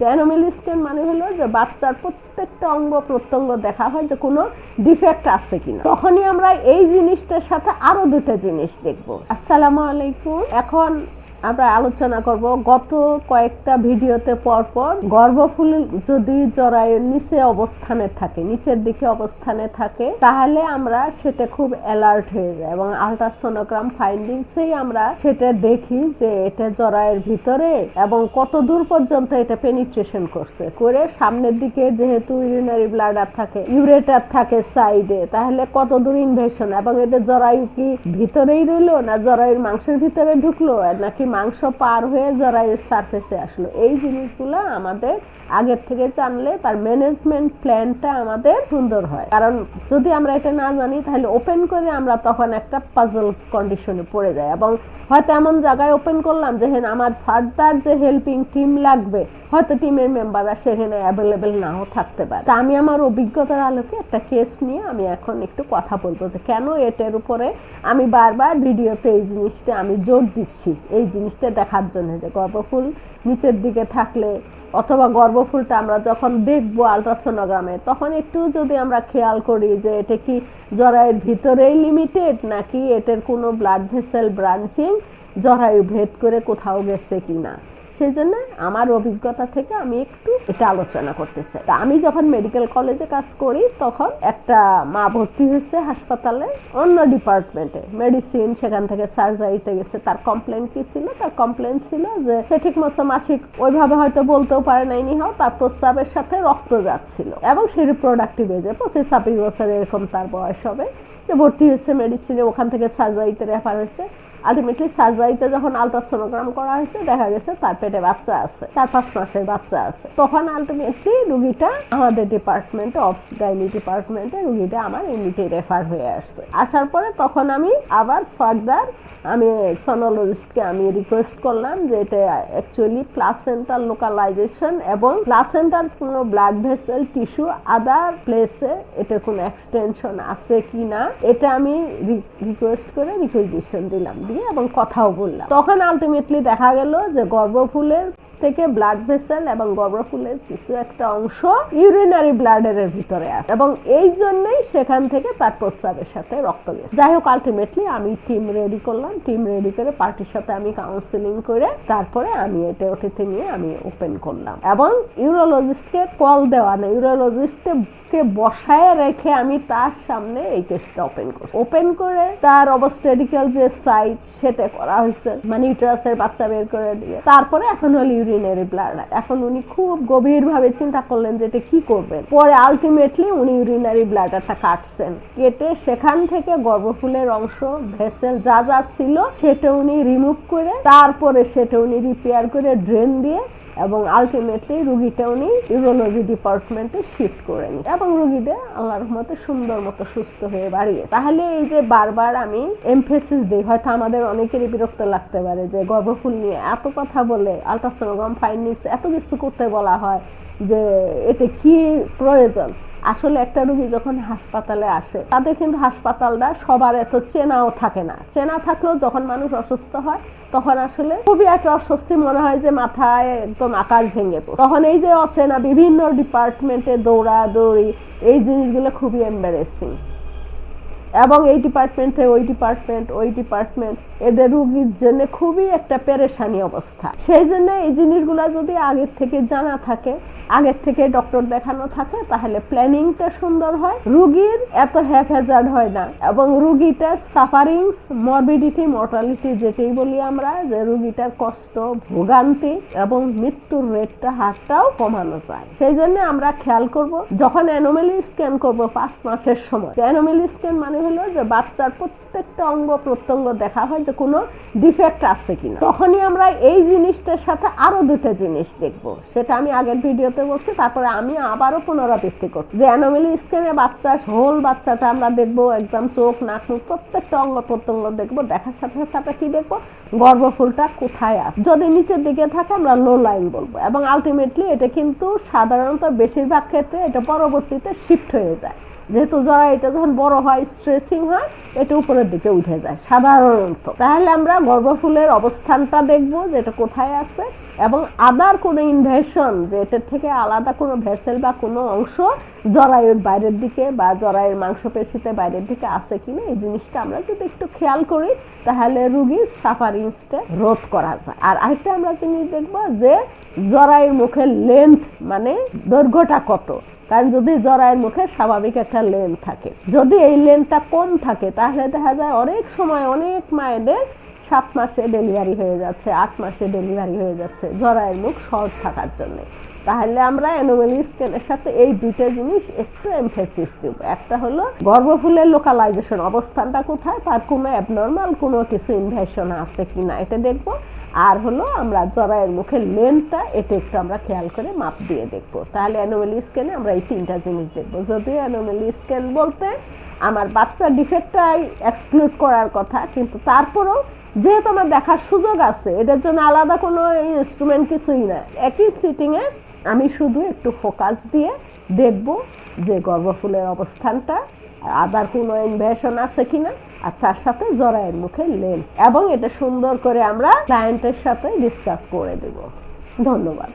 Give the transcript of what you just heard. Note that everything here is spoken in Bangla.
অ্যানোমালি স্ক্যান মানে হলো যে বাচ্চার প্রত্যেকটা অঙ্গ প্রত্যঙ্গ দেখা হয় যে কোনো ডিফেক্ট আছে কিনা। তখনই আমরা এই জিনিসটার সাথে আরো দুটো জিনিস দেখব। আসসালামু আলাইকুম। এখন আমরা আলোচনা করব গত কয়েকটা ভিডিওতে পরপর গর্ভফুল যদি জরায়ুর নিচে অবস্থানে থাকে, নিচের দিকে অবস্থানে থাকে, তাহলে আমরা সেটা খুব অ্যালার্ট হয়ে যায় এবং আল্ট্রাসোনোগ্রাম ফাইন্ডিংসেই আমরা সেটা দেখি যে এটা জরায়ুর ভিতরে এবং কত দূর পর্যন্ত এটা পেনিট্রেশন করছে করে সামনের দিকে যেহেতু ইউরিনারি ব্লাডার থাকে, ইউরেটার থাকে সাইডে, তাহলে কত দূর ইনভেশন এবং এটা জরায়ু কি ভিতরেই রইলো না জরায়ুর মাংসের ভিতরে ঢুকলো নাকি মাংস পার হয়ে জরায়ুর সারফেসে আসলো। এই জিনিসগুলো আমাদের আগের থেকে জানলে তার ম্যানেজমেন্ট প্ল্যানটা আমাদের সুন্দর হয়। কারণ যদি আমরা এটা না জানি তাহলে ওপেন করে আমরা তখন একটা পাজল কন্ডিশনে পড়ে যাই এবং হয়তো এমন জায়গায় ওপেন করলাম যেখানে আমার ফার্দার যে হেল্পিং টিম লাগবে হয়তো টিমের মেম্বাররা সেখানে অ্যাভেলেবেল নাও থাকতে পারে। তা আমি আমার অভিজ্ঞতার আলোকে একটা কেস নিয়ে আমি এখন একটু কথা বলবো যে কেন এটার উপরে আমি বারবার ভিডিওতে এই জিনিসটা আমি জোর দিচ্ছি, এই জিনিসটা দেখার জন্য যে গর্ভফুল নিচের দিকে থাকলে অথবা গর্ভফুলটা আমরা যখন দেখবো আল্ট্রাসোনোগ্রামে তখন একটু যদি আমরা খেয়াল করি যে এটা কি জরায়ুর ভিতরেই লিমিটেড নাকি এটার কোনো ব্লাড ভেসেল ব্রাঞ্চিং জরায়ু ভেদ করে কোথাও গেছে কিনা, সেই জন্য আমার অভিজ্ঞতা থেকে আমি একটু এটা আলোচনা করতে চাই। আমি যখন মেডিকেল কলেজে কাজ করি তখন একটা মা ভর্তি হয়েছে হাসপাতালে অন্য ডিপার্টমেন্টে মেডিসিন, সেখান থেকে সার্জারিতে গেছে। তার কমপ্লেন কি ছিল? তার কমপ্লেন ছিল যে সে ঠিক মতো মাসিক ওইভাবে হয়তো বলতেও পারে নাই, নিহাও তার প্রস্রাবের সাথে রক্ত যাচ্ছিল এবং সে রিপ্রোডাক্টিভ এজে 25-26 বছর এরকম তার বয়স হবে। যে ভর্তি হয়েছে মেডিসিনে, ওখান থেকে সার্জারিতে রেফার হয়েছে। আলটিমেটলি সার্জারিতে যখন আল্ট্রাসোনোগ্রাম করা হয়েছে দেখা গেছে তার পেটে বাচ্চা আছে, 4-5 মাসের বাচ্চা আছে। তখন আলটিমেটলি রুগীটা আমাদের ডিপার্টমেন্টে, অবস-গাইনি ডিপার্টমেন্টে রুগীটা আমার ইউনিটে রেফার হয়ে আসছে। আসার পরে তখন আমি আবার ফার্দার আমি সোনোলজিস্টকে আমি রিকোয়েস্ট করলাম যে এটা অ্যাকচুয়ালি প্লাসেন্টাল লোকালাইজেশন এবং প্লাসেন্টার কোনো ব্লাড ভেসেল টিস্যু আদার প্লেসে এটা কোনো এক্সটেনশন আছে কিনা এটা আমি রিকোয়েস্ট করে রিকুইজিশন দিলাম, দিয়ে এবং কথাও বললাম। তখন আলটিমেটলি দেখা গেল যে গর্ভফুলের থেকে ব্লাড ভেসেল এবং গর্ভফুলের কিছু একটা অংশ ইউরিনারি ব্লাডারের ভিতরে আছে এবং এই জন্যই সেখান থেকে তার প্রস্রাবের সাথে রক্ত গেছে। যাই হোক, আলটিমেটলি আমি টিম রেডি করলাম। টিম রেডি করে পার্টির সাথে আমি কাউন্সিলিং করে তারপরে আমি এটা ওটিতে নিয়ে আমি ওপেন করলাম এবং ইউরোলজিস্টকে কল দেওয়া না, ইউরোলজিস্টকে বসায় রেখে আমি তার সামনে এই কেসটা ওপেন করে তার অবস্টেডিক্যাল যে সাইট সেটা করা হয়েছে, মানে ইউটেরাসের বাচ্চা বের করে দিয়ে তারপরে এখন হলো ইউরিনারি ব্লাডার। এখন উনি খুব গভীর ভাবে চিন্তা করলেন যে এটা কি করবেন। পরে আলটিমেটলি উনি ইউরিনারি ব্লাডারটা কাটছেন, কেটে সেখান থেকে গর্ভফুলের অংশ ভেসেল যা যা ছিল সেটা উনি রিমুভ করে তারপরে সেটা উনি রিপেয়ার করে ড্রেন দিয়ে এবং আলটিমেটলি রুগীটা উনি ইউরোলজি ডিপার্টমেন্টে শিফট করে নিন এবং রুগীটা আল্লাহর রহমতে সুন্দর মতো সুস্থ হয়ে বাড়িয়ে। তাহলে এই যে বারবার আমি এমফেসিস দিই, হয়তো আমাদের অনেকেরই বিরক্ত লাগতে পারে যে গর্ভফুল নিয়ে এত কথা বলে আল্ট্রাসোনোগ্রাম ফাইন্ডিংস এত কিছু করতে বলা হয় যে এতে কি প্রয়োজন। আসলে একটা রোগী যখন হাসপাতালে আসে তাদের কিন্তু হাসপাতালটা সবার এত চেনাও থাকে না, চেনা থাকলেও যখন মানুষ অসুস্থ হয় তখন আসলে খুবই একটা অস্বস্তি মনে হয় যে মাথায় একদম আকাশ ভেঙে পড়ে। তখন এই যে অচেনা বিভিন্ন ডিপার্টমেন্টে দৌড়াদৌড়ি এই জিনিসগুলো খুবই এম্বারেসিং এবং এই ডিপার্টমেন্ট থেকে ওই ডিপার্টমেন্ট এদের রোগীর জন্য খুবই একটা পেরেশানি অবস্থা। সেই জন্য এই জিনিসগুলো যদি আগের থেকে জানা থাকে, আগের থেকে ডক্টর দেখানো থাকে তাহলে প্ল্যানিংটা সুন্দর হয়, রুগীর এত হ্যাজার্ড হয় না এবং রুগীটার সাফারিং, মরবিডিটি, মর্টালিটি যেটাই বলি আমরা, যে রুগীটার কষ্ট, ভোগান্তি এবং মৃত্যুর হারটাও কমানো যায়। সেই জন্য আমরা খেয়াল করব যখন অ্যানোমালি স্ক্যান করব 5 মাসের সময়। অ্যানোমালি স্ক্যান মানে হলো যে বাচ্চার প্রত্যেকটা অঙ্গ প্রত্যঙ্গ দেখা হয় যে কোনো ডিফেক্ট আছে কিনা। তখনই আমরা এই জিনিসটার সাথে আরো দুটো জিনিস দেখবো, সেটা আমি আগের ভিডিওতে বলছি, তারপরে আমি আবারও পুনরাবৃত্তি করছি যে অ্যানোমালি স্ক্যানে হোল বাচ্চাটা আমরা দেখবো, একদম চোখ, নাক, মুখ প্রত্যেকটা অঙ্গ প্রত্যঙ্গ দেখবো। দেখার সাথে সাথে কি দেখবো? গর্ভফুলটা কোথায় আছে। যদি নিচের দিকে থাকে আমরা লো লাইন বলবো এবং আলটিমেটলি এটা কিন্তু সাধারণত বেশিরভাগ ক্ষেত্রে এটা পরবর্তীতে শিফট হয়ে যায়। যেহেতু জরায়ুটা যখন বড় হয়, স্ট্রেচিং হয়, এটা উপরের দিকে উঠে যায় সাধারণত। তাহলে আমরা গর্ভফুলের অবস্থানটা দেখব যে এটা কোথায় আছে, এবং আদার কোনো ইনভেশন, যে এটার থেকে আলাদা কোনো ভেসেল বা কোনো অংশ জরায়ুর বাইরের দিকে বা জরায়ুর মাংসপেশিতে বাইরের দিকে আছে কিনা, এই জিনিসটা আমরা যদি একটু খেয়াল করি তাহলে রোগীর সাফারিংসটা রোধ করা যায়। আর আরেকটা আমরা জিনিস দেখবো যে জরায়ুর মুখের লেন্থ, মানে দৈর্ঘ্যটা কত। কারণ যদি জরায়ুর মুখে স্বাভাবিক একটা লেন্থ থাকে, যদি এই লেন্থটা কম থাকে তাহলে দেখা যায় অনেক সময় অনেক মায়েদের 7 মাসে ডেলিভারি হয়ে যাচ্ছে, 8 মাসে ডেলিভারি হয়ে যাচ্ছে জরায়ুর মুখ শর্ট থাকার জন্য। তাহলে আমরা অ্যানোমালি স্ক্যানের সাথে এই দুইটা জিনিস একটু এমফেসিস দেব। একটা হলো গর্ভফুলের লোকালাইজেশন, অবস্থানটা কোথায়, তার কোনো অ্যাবনর্মাল কোনো কিছু ইনভেশন আছে কিনা এটা দেখবো। আর হলো আমরা জরায়ুর মুখের লেন্থটা, এটা একটু আমরা খেয়াল করে মাপ দিয়ে দেখবো। তাহলে অ্যানোমালি স্ক্যানে আমরা এই 3টা জিনিস দেখবো। যদিও অ্যানোমালি স্ক্যান বলতে আমার বাচ্চার ডিফেক্টটাই এক্সক্লুড করার কথা, কিন্তু তারপরেও যেহেতু আমার দেখার সুযোগ আছে, এটার জন্য আলাদা কোনো ইনস্ট্রুমেন্ট কিছুই না। একই সিটিংয়ে আমি শুধু একটু ফোকাস দিয়ে দেখব যে গর্ভফুলের অবস্থানটা, আদার কোনো ইনভেশন আছে কিনা, আর তার সাথে জরায়ুর মুখের লেন্থ, এবং এটা সুন্দর করে আমরা ক্লায়েন্টের সাথে ডিসকাস করে দেব। ধন্যবাদ।